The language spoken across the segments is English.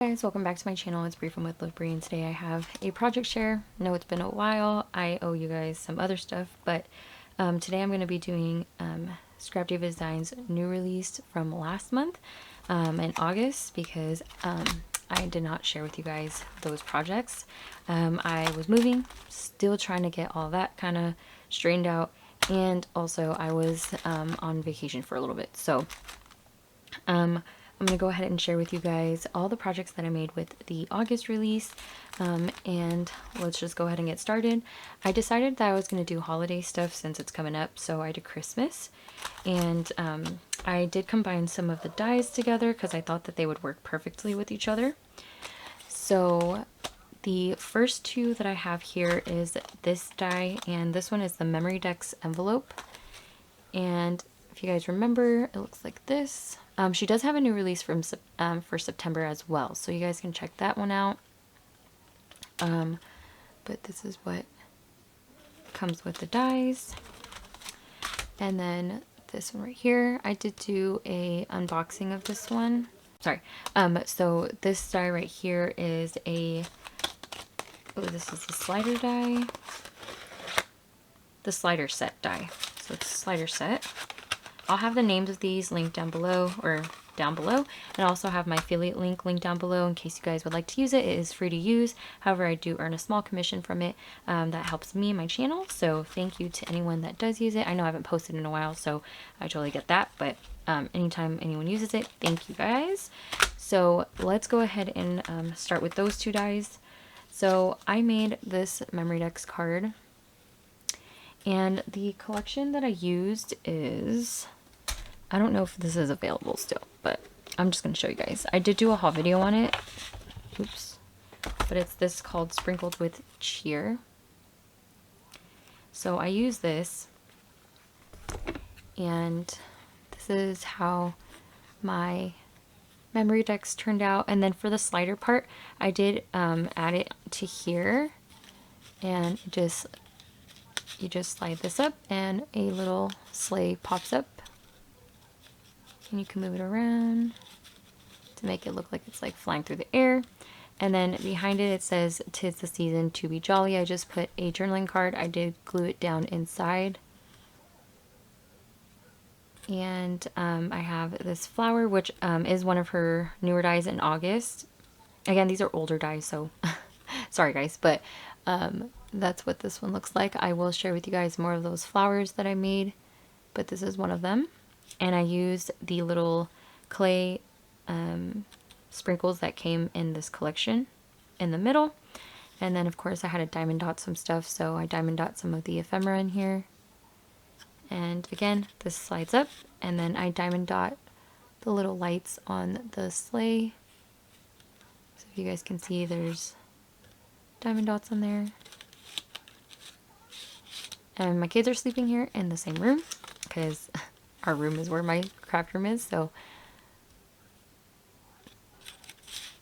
Guys, welcome back to my channel. It's Bree from With Love Bree, and today I have a project share. I know it's been a while. I owe you guys some other stuff, but today I'm going to be doing Scrap Diva Designs' new release from last month in August, because I did not share with you guys those projects. I was moving, still trying to get all that kind of straightened out, and also I was on vacation for a little bit. So I'm going to go ahead and share with you guys all the projects that I made with the August release, and let's just go ahead and get started. I decided that I was going to do holiday stuff since it's coming up, so I did Christmas, and I did combine some of the dies together because I thought that they would work perfectly with each other. So the first two that I have here is this die, and this one is the Memorydex Envelope, and if you guys remember, it looks like this. She does have a new release for September as well, so you guys can check that one out. But this is what comes with the dies. And then this one right here, I did do a unboxing of this one. Sorry. So this die right here is this is the slider die. The slider set die. So it's a slider set. I'll have the names of these linked down below, and I also have my affiliate link linked down below in case you guys would like to use it. It is free to use. However, I do earn a small commission from it. That helps me and my channel, so thank you to anyone that does use it. I know I haven't posted in a while, so I totally get that, but anytime anyone uses it, thank you guys. So let's go ahead and start with those two dies. So I made this Memorydex card, and the collection that I used is, I don't know if this is available still, but I'm just going to show you guys. I did do a haul video on it. Oops. But it's this called Sprinkled with Cheer. So I use this, and this is how my Memorydex turned out. And then for the slider part, I did add it to here, and you just slide this up and a little sleigh pops up. And you can move it around to make it look like it's like flying through the air. And then behind it, it says, "'Tis the season to be jolly." I just put a journaling card. I did glue it down inside. And I have this flower, which is one of her newer dies in August. Again, these are older dies, so sorry guys, but that's what this one looks like. I will share with you guys more of those flowers that I made, but this is one of them. And I used the little clay sprinkles that came in this collection in the middle. And then of course I had to diamond dot some stuff, so I diamond dot some of the ephemera in here. And again, this slides up, and then I diamond dot the little lights on the sleigh. So if you guys can see, there's diamond dots on there. And my kids are sleeping here in the same room, because our room is where my craft room is, so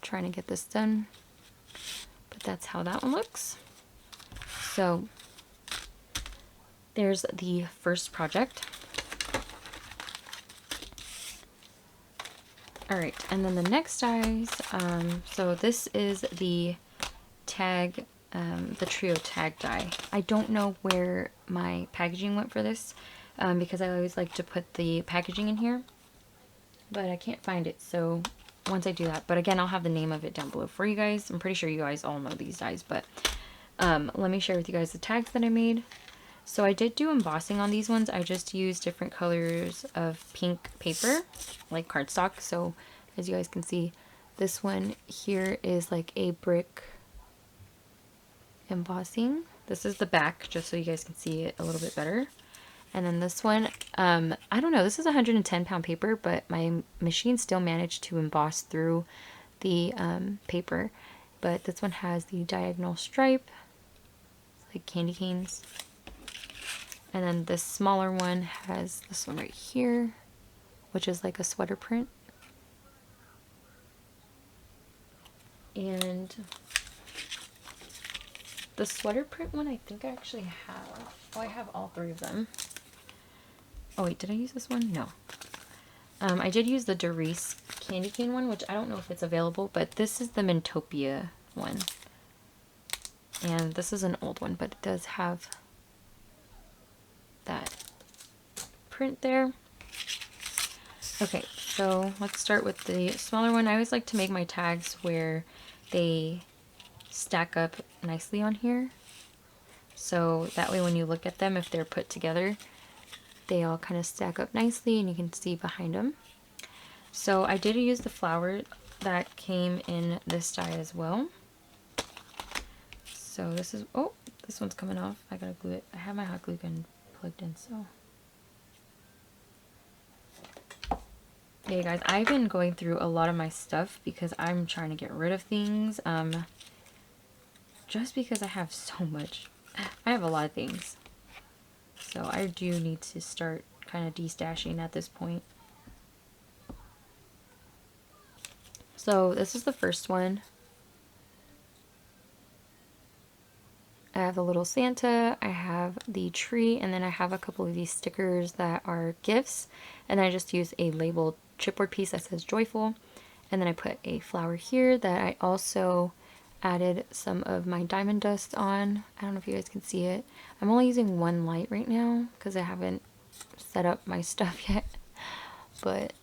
trying to get this done. But that's how that one looks. So there's the first project. Alright, and then the next dies, so this is the tag, the trio tag die. I don't know where my packaging went for this, because I always like to put the packaging in here, but I can't find it, so once I do that, but again, I'll have the name of it down below for you guys. I'm pretty sure you guys all know these dies, but let me share with you guys the tags that I made. So I did do embossing on these ones. I just used different colors of pink paper, like cardstock. So as you guys can see, this one here is like a brick embossing. This is the back, just so you guys can see it a little bit better. And then this one, I don't know, this is 110-pound paper, but my machine still managed to emboss through the paper. But this one has the diagonal stripe. It's like candy canes. And then this smaller one has this one right here, which is like a sweater print. And the sweater print one, I think I actually have. Oh, I have all three of them. Oh wait, did I use this one? No. I did use the Doris candy cane one, which I don't know if it's available, but this is the Mintopia one. And this is an old one, but it does have that print there. Okay, so let's start with the smaller one. I always like to make my tags where they stack up nicely on here. So that way when you look at them, if they're put together, they all kind of stack up nicely and you can see behind them. So I did use the flower that came in this die as well. So this is, oh, this one's coming off. I gotta glue it. I have my hot glue gun plugged in, so. Yeah, guys, I've been going through a lot of my stuff because I'm trying to get rid of things. Just because I have so much. I have a lot of things. So I do need to start kind of de-stashing at this point. So this is the first one. I have the little Santa, I have the tree, and then I have a couple of these stickers that are gifts. And I just use a labeled chipboard piece that says joyful. And then I put a flower here that I also added some of my diamond dust on. I don't know if you guys can see it. I'm only using one light right now because I haven't set up my stuff yet. But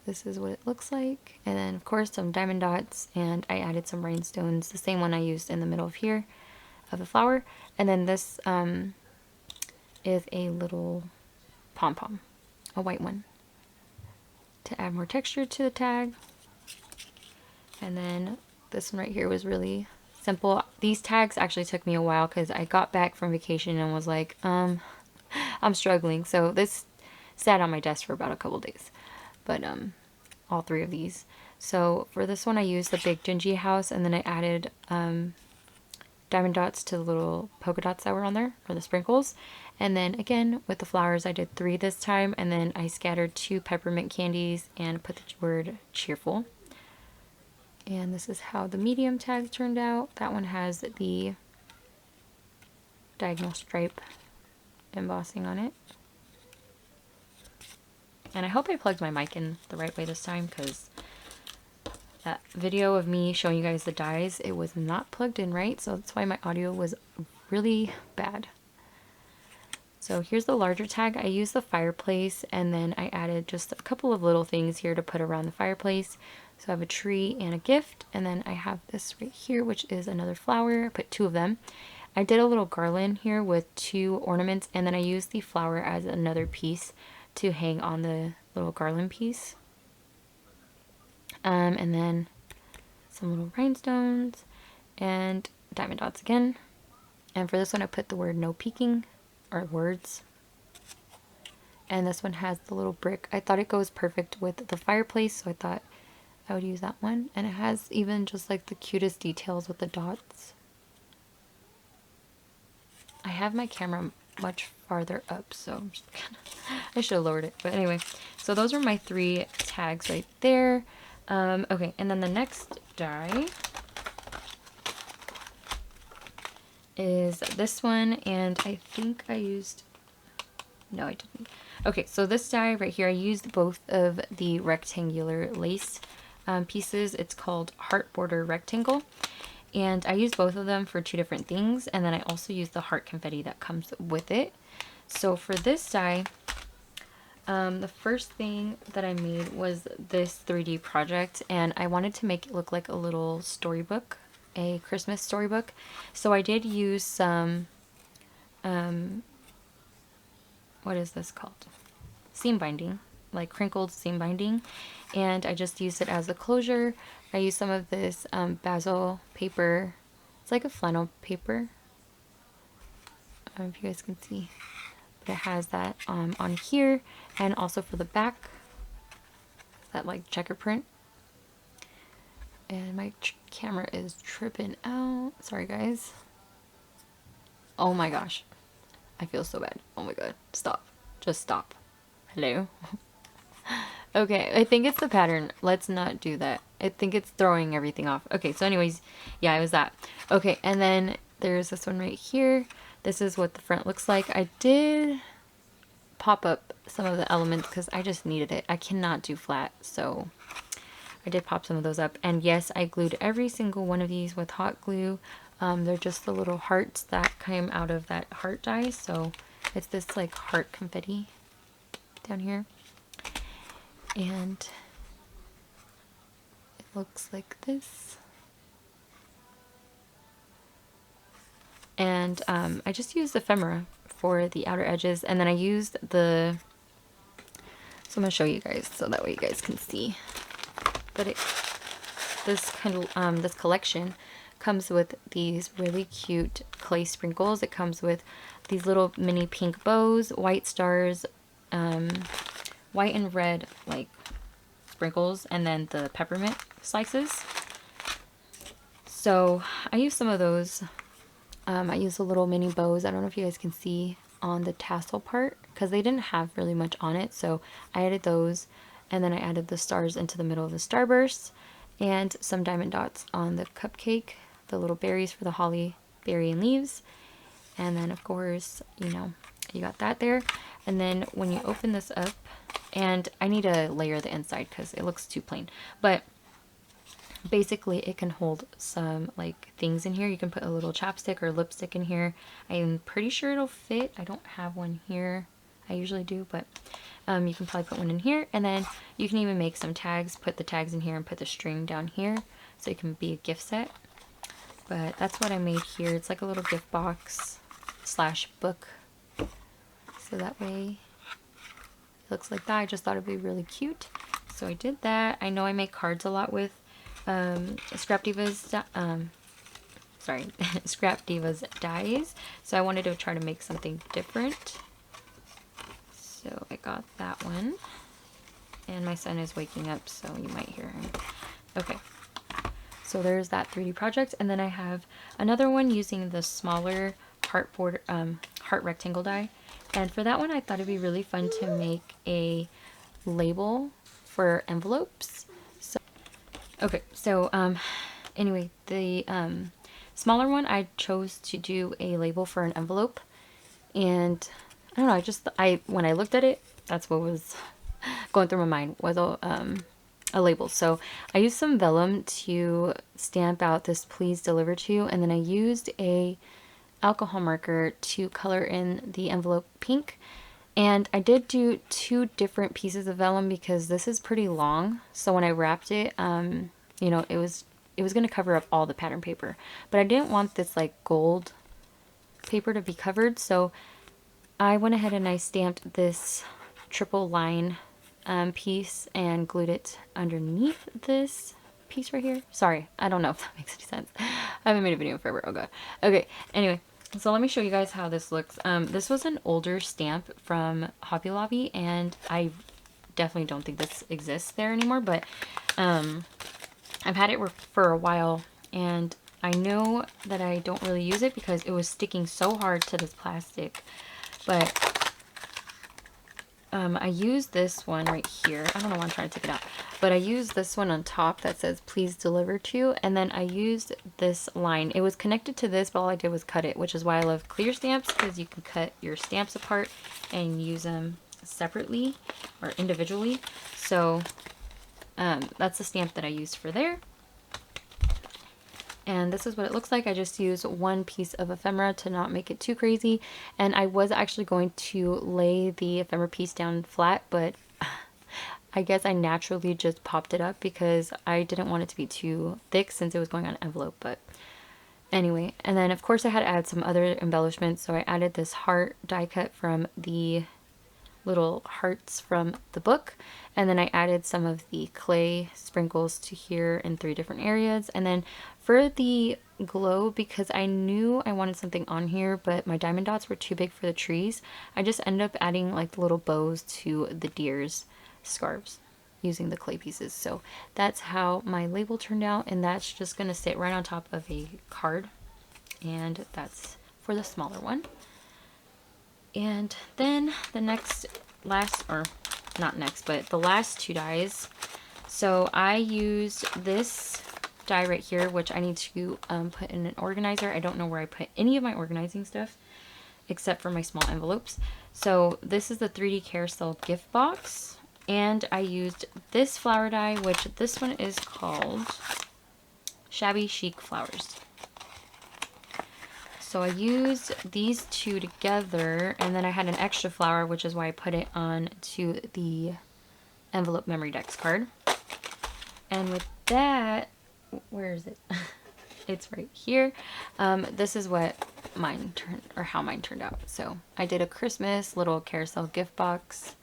this is what it looks like. And then of course some diamond dots, and I added some rhinestones, the same one I used in the middle of here of the flower. And then this is a little pom-pom, a white one, to add more texture to the tag. And then this one right here was really simple. These tags actually took me a while because I got back from vacation and was like, I'm struggling. So this sat on my desk for about a couple days. But all three of these. So for this one I used the big dingy house, and then I added diamond dots to the little polka dots that were on there, or the sprinkles. And then again with the flowers I did 3 this time, and then I scattered 2 peppermint candies and put the word cheerful. And this is how the medium tag turned out. That one has the diagonal stripe embossing on it. And I hope I plugged my mic in the right way this time, because that video of me showing you guys the dies, it was not plugged in right, so that's why my audio was really bad. So here's the larger tag. I used the fireplace, and then I added just a couple of little things here to put around the fireplace. So I have a tree and a gift, and then I have this right here, which is another flower. I put 2 of them. I did a little garland here with 2 ornaments, and then I used the flower as another piece to hang on the little garland piece. And then some little rhinestones and diamond dots again. And for this one I put the word no peeking, or words. And this one has the little brick. I thought it goes perfect with the fireplace, so I thought I would use that one. And it has even just like the cutest details with the dots. I have my camera much farther up, so I'm just I should have lowered it. But anyway, so those are my 3 tags right there. Okay, and then the next die is this one, and I think I used, no I didn't. Okay, so this die right here, I used both of the rectangular lace pieces. It's called Heart Border Rectangle, and I used both of them for 2 different things, and then I also used the heart confetti that comes with it. So for this die, the first thing that I made was this 3D project, and I wanted to make it look like a little storybook, a Christmas storybook. So I did use some, what is this called? Seam binding, like crinkled seam binding, and I just used it as a closure. I used some of this basil paper. It's like a flannel paper. I don't know if you guys can see. But it has that on here, and also for the back, that like checker print. And my camera is tripping out. Sorry guys. Oh my gosh. I feel so bad. Oh my god. Stop. Just stop. Hello. Okay, I think it's the pattern. Let's not do that. I think it's throwing everything off. Okay, so anyways, yeah, it was that. Okay, and then there's this one right here. This is what the front looks like. I did pop up some of the elements because I just needed it. I cannot do flat, so I did pop some of those up. And yes, I glued every single one of these with hot glue. They're just the little hearts that came out of that heart die. So it's this like heart confetti down here. And it looks like this. And I just used ephemera for the outer edges. And then I used the... So I'm going to show you guys so that way you guys can see. But this collection comes with these really cute clay sprinkles. It comes with these little mini pink bows, white stars, white and red like sprinkles, and then the peppermint slices. So I used some of those. I used the little mini bows. I don't know if you guys can see on the tassel part because they didn't have really much on it. So I added those. And then I added the stars into the middle of the starburst and some diamond dots on the cupcake, the little berries for the holly berry and leaves. And then of course, you know, you got that there. And then when you open this up, and I need to layer the inside because it looks too plain, but basically it can hold some like things in here. You can put a little chapstick or lipstick in here. I'm pretty sure it'll fit. I don't have one here. I usually do, but you can probably put one in here, and then you can even make some tags, put the tags in here and put the string down here so it can be a gift set. But that's what I made here. It's like a little gift box slash book, so that way it looks like that. I just thought it'd be really cute, so I did that. I know I make cards a lot with Scrap Diva's Scrap Diva's dies, so I wanted to try to make something different. So I got that one, and my son is waking up, so you might hear him. Okay, so there's that 3D project, and then I have another one using the smaller heart rectangle die, and for that one I thought it'd be really fun to make a label for envelopes. So okay, so anyway, the smaller one I chose to do a label for an envelope, and I don't know, when I looked at it, that's what was going through my mind, was a label. So I used some vellum to stamp out this "Please deliver to," and then I used a alcohol marker to color in the envelope pink. And I did do 2 different pieces of vellum because this is pretty long. So when I wrapped it, you know, it was going to cover up all the pattern paper, but I didn't want this like gold paper to be covered, so I went ahead and I stamped this triple line piece and glued it underneath this piece right here. Sorry, I don't know if that makes any sense. I haven't made a video in forever. Oh god. Okay, anyway, so let me show you guys how this looks. This was an older stamp from Hobby Lobby, and I definitely don't think this exists there anymore, but I've had it for a while, and I know that I don't really use it because it was sticking so hard to this plastic. But I used this one right here. I don't know why I'm trying to take it out. But I used this one on top that says "Please deliver to." And then I used this line. It was connected to this, but all I did was cut it. Which is why I love clear stamps, because you can cut your stamps apart and use them separately or individually. So that's the stamp that I used for there. And this is what it looks like. I just used 1 piece of ephemera to not make it too crazy. And I was actually going to lay the ephemera piece down flat, but I guess I naturally just popped it up because I didn't want it to be too thick since it was going on an envelope. But anyway, and then of course I had to add some other embellishments. So I added this heart die cut from the little hearts from the book, and then I added some of the clay sprinkles to here in 3 different areas. And then for the glow, because I knew I wanted something on here but my diamond dots were too big for the trees, I just ended up adding like the little bows to the deer's scarves using the clay pieces. So that's how my label turned out, and that's just gonna sit right on top of a card, and that's for the smaller one. And then the the last 2 dies. So I used this die right here, which I need to put in an organizer. I don't know where I put any of my organizing stuff. except for my small envelopes. So this is the 3D Carousel Gift Box, and I used this flower die, which this one is called Shabby Chic Flowers. So I used these two together, and then I had an extra flower, which is why I put it on to the envelope Memorydex card. And with that, where is it? It's right here. This is what mine turned, or how mine turned out. So I did a Christmas little carousel gift box,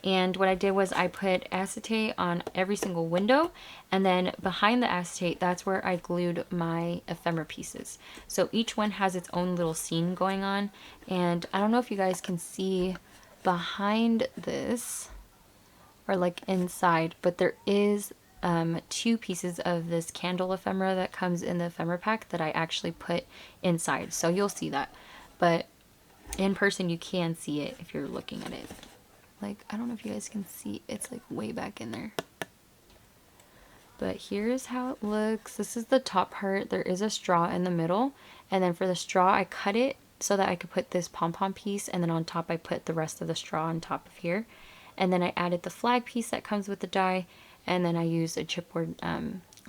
and what I did was I put acetate on every single window, and then behind the acetate, that's where I glued my ephemera pieces. So each one has its own little scene going on, and I don't know if you guys can see behind this, or like inside, but there is two pieces of this candle ephemera that comes in the ephemera pack that I actually put inside. So you'll see that. But in person you can see it if you're looking at it. Like, I don't know if you guys can see, it's like way back in there. But here's how it looks. This is the top part. There is a straw in the middle. And then for the straw, I cut it so that I could put this pom-pom piece. And then on top, I put the rest of the straw on top of here. And then I added the flag piece that comes with the die. And then I used a chipboard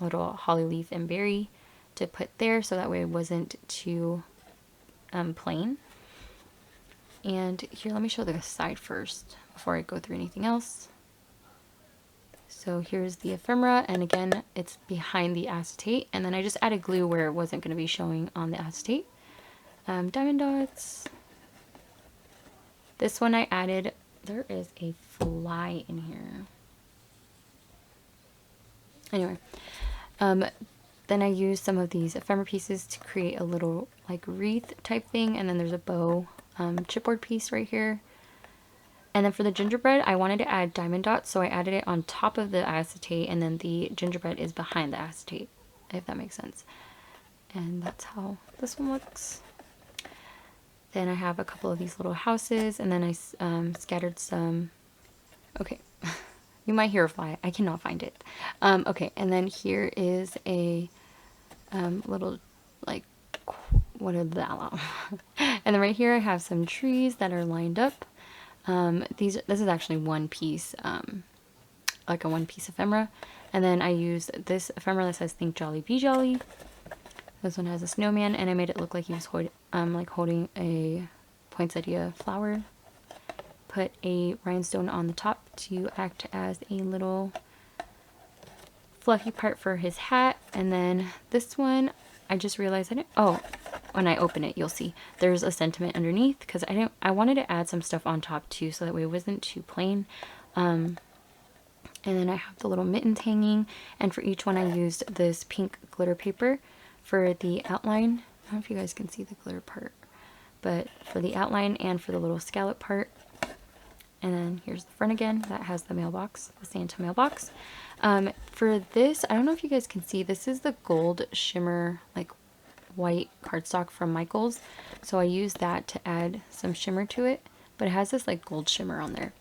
little holly leaf and berry to put there, so that way it wasn't too plain. And here, let me show the side first before I go through anything else. So here's the ephemera, and again, it's behind the acetate. And then I just added glue where it wasn't going to be showing on the acetate. Diamond dots. This one I added, there is a fly in here. Anyway, then I used some of these ephemera pieces to create a little like wreath type thing, and then there's a bow chipboard piece right here. And then for the gingerbread, I wanted to add diamond dots, so I added it on top of the acetate, and then the gingerbread is behind the acetate, if that makes sense. And that's how this one looks. Then I have a couple of these little houses, and then I scattered some, okay. You might hear a fly. I cannot find it. Okay, and then here is a little, like, what is that? And then right here I have some trees that are lined up. This is actually one piece, like a one piece ephemera. And then I used this ephemera that says "Think Jolly, Be Jolly." This one has a snowman, and I made it look like he was holding a poinsettia flower. Put a rhinestone on the top to act as a little fluffy part for his hat. And then this one, I just realized I didn't, oh, when I open it, you'll see there's a sentiment underneath, because I wanted to add some stuff on top too, so that way it wasn't too plain. And then I have the little mittens hanging, and for each one I used this pink glitter paper for the outline. I don't know if you guys can see the glitter part, but for the outline and for the little scallop part. And then here's the front again. That has the mailbox, the Santa mailbox. For this, I don't know if you guys can see, this is the gold shimmer, like white cardstock from Michaels. So I used that to add some shimmer to it, but it has this like gold shimmer on there.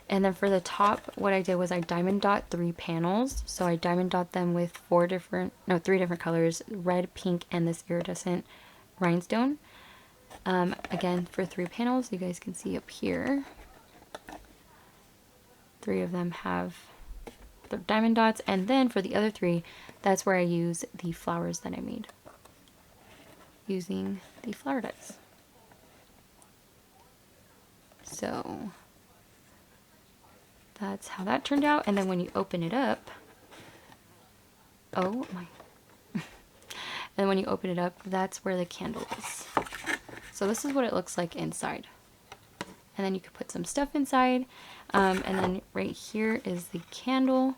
And then for the top, what I did was I diamond dot 3 panels. So I diamond dot them with 3 different colors, red, pink, and this iridescent rhinestone. Again, for 3 panels, you guys can see up here. 3 of them have the diamond dots, and then for the other 3, that's where I use the flowers that I made using the flower dies. So that's how that turned out. And then when you open it up, oh my, and when you open it up, that's where the candle is. So this is what it looks like inside. And then you could put some stuff inside. And then right here is the candle.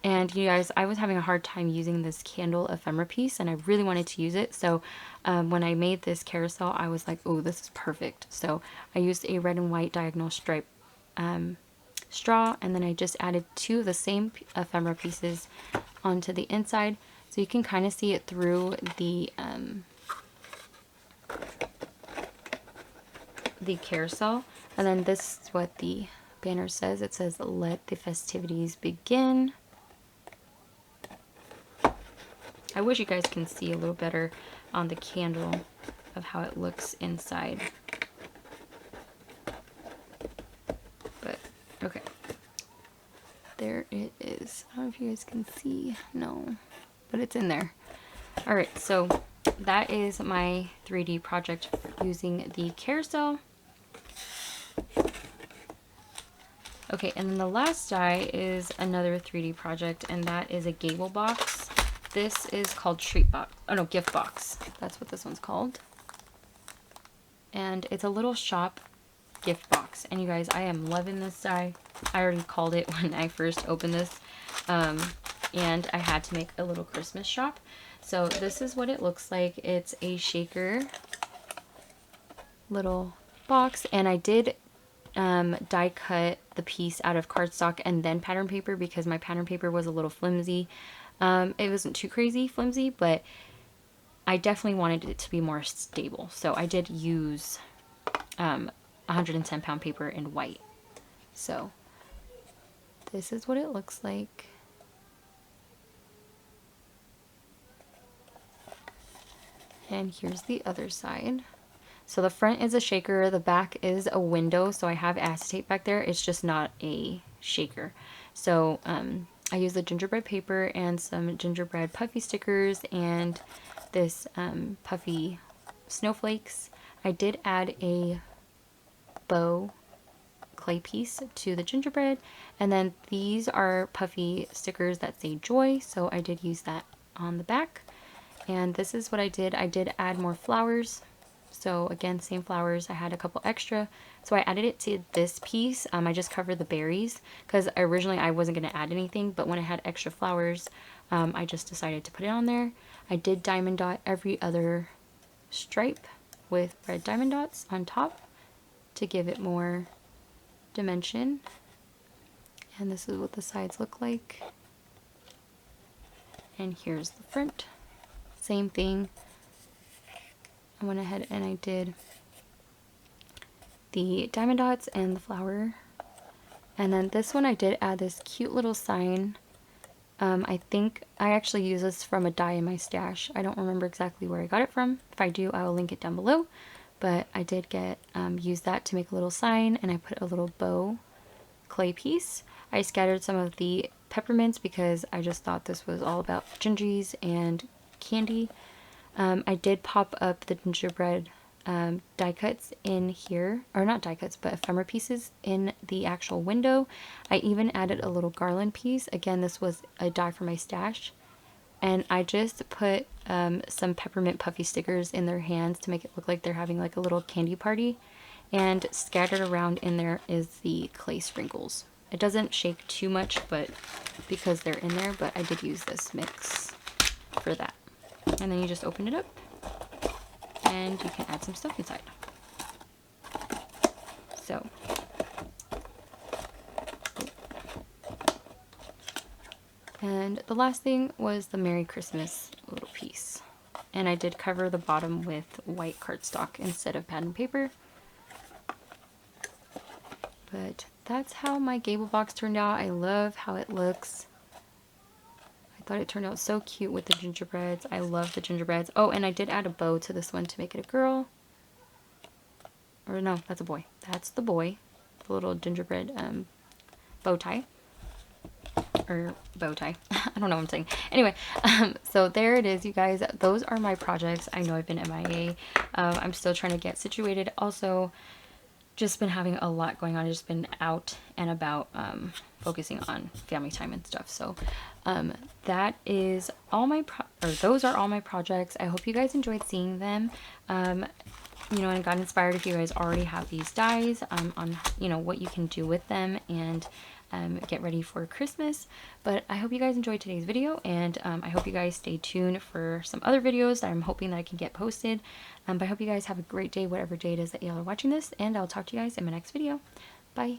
And you guys, I was having a hard time using this candle ephemera piece, and I really wanted to use it. So when I made this carousel, I was like, oh, this is perfect. So I used a red and white diagonal stripe straw, and then I just added 2 of the same ephemera pieces onto the inside. So you can kind of see it through the carousel. And then this is what the banner says. It says, "Let the festivities begin." I wish you guys can see a little better on the candle. of how it looks inside. But, okay. There it is. I don't know if you guys can see. No. But it's in there. Alright, so that is my 3D project using the carousel. Okay, and then the last die is another 3D project, and that is a gable box. This is called Treat Box. Oh no, Gift Box. That's what this one's called. And it's a little shop gift box. And you guys, I am loving this die. I already called it when I first opened this. And I had to make a little Christmas shop. So this is what it looks like. It's a shaker little box, and I did die cut the piece out of cardstock and then pattern paper because my pattern paper was a little flimsy. It wasn't too crazy flimsy, but I definitely wanted it to be more stable. So I did use 110 pound paper in white. So this is what it looks like. And here's the other side. So the front is a shaker, the back is a window, so I have acetate back there. It's just not a shaker. So I used the gingerbread paper and some gingerbread puffy stickers and this puffy snowflakes. I did add a bow clay piece to the gingerbread, and then these are puffy stickers that say joy, so I did use that on the back. And this is what I did. I did add more flowers. So again, same flowers. I had a couple extra. So I added it to this piece. I just covered the berries because originally I wasn't going to add anything, but when I had extra flowers, I just decided to put it on there. I did diamond dot every other stripe with red diamond dots on top to give it more dimension. And this is what the sides look like. And here's the front. Same thing. I went ahead and I did the diamond dots and the flower. And then this one I did add this cute little sign. I think I actually use this from a die in my stash. I don't remember exactly where I got it from. If I do, I will link it down below. But I did get use that to make a little sign, and I put a little bow clay piece. I scattered some of the peppermints because I just thought this was all about gingies and candy. I did pop up the gingerbread die cuts in here, or not die cuts, but ephemera pieces in the actual window. I even added a little garland piece. Again, this was a die for my stash. And I just put some peppermint puffy stickers in their hands to make it look like they're having like a little candy party. And scattered around in there is the clay sprinkles. It doesn't shake too much, but because they're in there, but I did use this mix for that. And then you just open it up and you can add some stuff inside. So, and the last thing was the Merry Christmas little piece. And I did cover the bottom with white cardstock instead of pattern paper. But that's how my gable box turned out. I love how it looks. I thought it turned out so cute with the gingerbreads. I love the gingerbreads. Oh, and I did add a bow to this one to make it a girl. Or no, that's a boy. That's the boy. The little gingerbread bow tie. Or bow tie. I don't know what I'm saying. Anyway, so there it is, you guys. Those are my projects. I know I've been MIA. I'm still trying to get situated. Also, just been having a lot going on. I've just been out and about focusing on family time and stuff. So that is all my those are all my projects. I hope you guys enjoyed seeing them. You know, and got inspired if you guys already have these dies on, you know, what you can do with them and get ready for Christmas. But I hope you guys enjoyed today's video, and I hope you guys stay tuned for some other videos that I'm hoping that I can get posted. But I hope you guys have a great day, whatever day it is that y'all are watching this, and I'll talk to you guys in my next video. Bye.